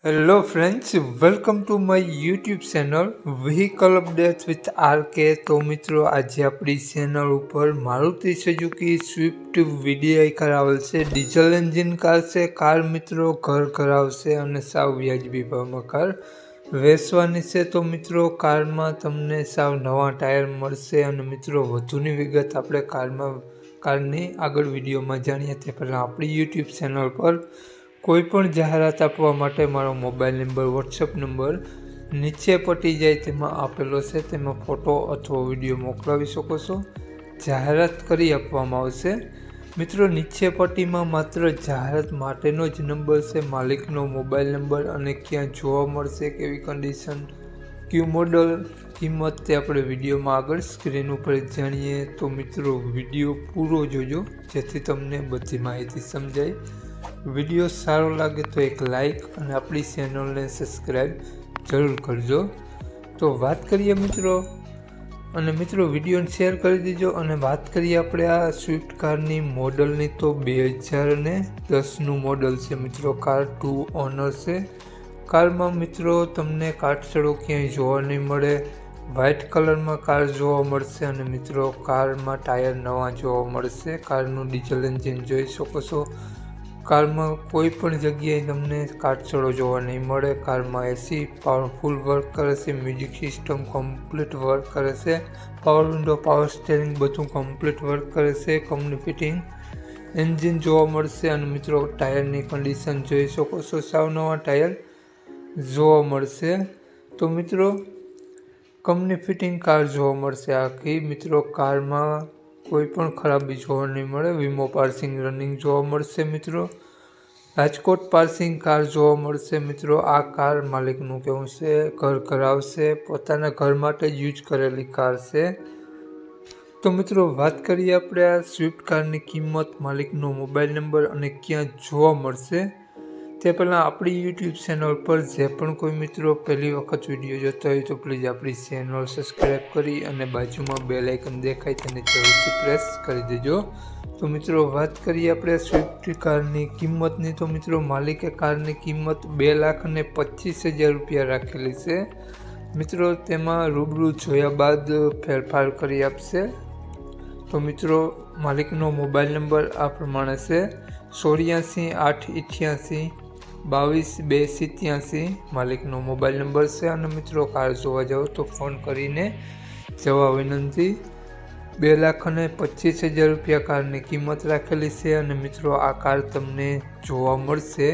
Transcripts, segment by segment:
Hello friends, welcome to my YouTube channel Vehicle Updates with RK। તો મિત્રો આજે આપણી ચેનલ ઉપર Maruti Suzuki Swift VDI car આવેલ છે। ડીઝલ એન્જિન કાર છે। કાર મિત્રો ઘર કરાવશે અને સાવ વ્યાજબી ભાવમાં કાર વેચવાની છે। તો મિત્રો કારમાં તમને સાવ નવા ટાયર મળશે અને મિત્રો વધુની વિગત આપણે કારની આગળ વિડીયોમાં જાણીએ તે પહેલાં આપણી YouTube ચેનલ પર કોઈ પણ જાહેરાત આપવા માટે મારો મોબાઈલ નંબર વોટ્સઅપ નંબર નીચે પટી જાય તેમાં આપેલો છે, તેમાં ફોટો અથવા વિડીયો મોકલાવી શકો છો। જાહેરાત કરી આપવામાં આવશે। મિત્રો નીચે પટ્ટીમાં માત્ર જાહેરાત માટેનો જ નંબર છે, માલિકનો મોબાઈલ નંબર અને ક્યાં જોવા મળશે, કેવી કન્ડિશન, કયું મોડલ, કિંમત તે આપણે વિડીયોમાં આગળ સ્ક્રીન ઉપર જાણીએ। તો મિત્રો વિડીયો પૂરો જોજો જેથી તમને બધી માહિતી સમજાય। વિડીયો સારો લાગે તો એક લાઈક અને આપણી ચેનલને સબસ્ક્રાઈબ જરૂર કરજો। તો વાત કરીએ મિત્રો, અને મિત્રો વિડીયોને શેર કરી દેજો। અને વાત કરીએ આપણે આ સ્વિફ્ટ કારની મોડલની, તો 2010નું મોડલ છે મિત્રો। કાર 2 ઓનર છે। કારમાં મિત્રો તમને કાટછડો ક્યાંય જોવા નહીં મળે। વ્હાઇટ કલરમાં કાર જોવા મળશે અને મિત્રો કારમાં ટાયર નવા જોવા મળશે। કારનું ડીઝલ એન્જિન જોઈ શકો છો। કારમાં કોઈ પણ જગ્યાએ તમને કાટછડો જોવા નહીં મળે। કારમાં એસી પાવરફુલ વર્ક કરે છે, મ્યુઝિક સિસ્ટમ કમ્પ્લીટ વર્ક કરે છે, પાવર વિન્ડો, પાવર સ્ટેરિંગ બધું કમ્પ્લીટ વર્ક કરે છે। કંપની ફિટિંગ એન્જિન જોવા મળશે અને મિત્રો ટાયરની કન્ડિશન જોઈ શકો છો, સાવ નવા ટાયર જોવા મળશે। તો મિત્રો કંપની ફિટિંગ કાર જોવા મળશે આખી। મિત્રો કારમાં કોઈ પણ ખરાબી જોવા નહીં મળે। વીમો પાર્સિંગ રનિંગ જોવા મળશે। મિત્રો રાજકોટ પાર્સિંગ કાર જોવા મળશે। મિત્રો આ કાર માલિકનું કહેવું છે ઘર કરાવશે, પોતાના ઘર માટે જ યુઝ કરેલી કાર છે। તો મિત્રો વાત કરીએ આપણે આ સ્વિફ્ટ કારની કિંમત, માલિકનો મોબાઈલ નંબર અને ક્યાં જોવા મળશે તે પહેલાં આપણી YouTube ચેનલ પર જે પણ કોઈ મિત્રો પહેલી વખત વિડીયો જોતા હોય તો પ્લીઝ આપણી ચેનલ સબસ્ક્રાઈબ કરી અને બાજુમાં બેલ આઇકન દેખાય તેને જરૂરથી પ્રેસ કરી દેજો। તો મિત્રો વાત કરીએ આપણે સ્વિફ્ટ કારની કિંમતની, તો મિત્રો માલિકે કારની કિંમત 2,25,000 રૂપિયા રાખેલી છે। મિત્રો તેમાં રૂબરૂ જોયા બાદ ફેરફાર કરી આપશે। તો મિત્રો માલિકનો મોબાઈલ નંબર આ પ્રમાણે છે 84 888 22 287 માલિકનો મોબાઈલ નંબર છે। અને મિત્રો કાર જોવા જાઓ તો ફોન કરીને જવા વિનંતી। 2,25,000 રૂપિયા કારની કિંમત રાખેલી છે અને મિત્રો આ કાર તમને જોવા મળશે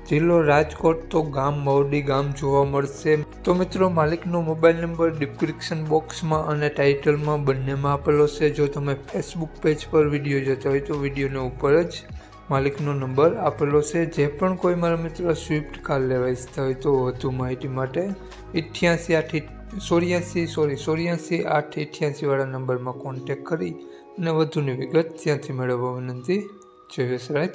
જિલ્લો રાજકોટ, તો ગામ મવડી ગામ જોવા મળશે। તો મિત્રો માલિકનો મોબાઈલ નંબર ડિસ્ક્રિપ્શન બોક્સમાં અને ટાઇટલમાં બંનેમાં આપેલો છે। જો તમે ફેસબુક પેજ પર વિડીયો જોતા હોય તો વિડીયોને ઉપર જ માલિકનો નંબર આપેલો છે। જે પણ કોઈ મારા મિત્રો સ્વિફ્ટ કાર લેવા ઈચ્છતા હોય તો વધુ માહિતી માટે 84 888 વાળા નંબરમાં કોન્ટેક્ટ કરી અને વધુની વિગત ત્યાંથી મેળવવા વિનંતી। જય યશરાજ।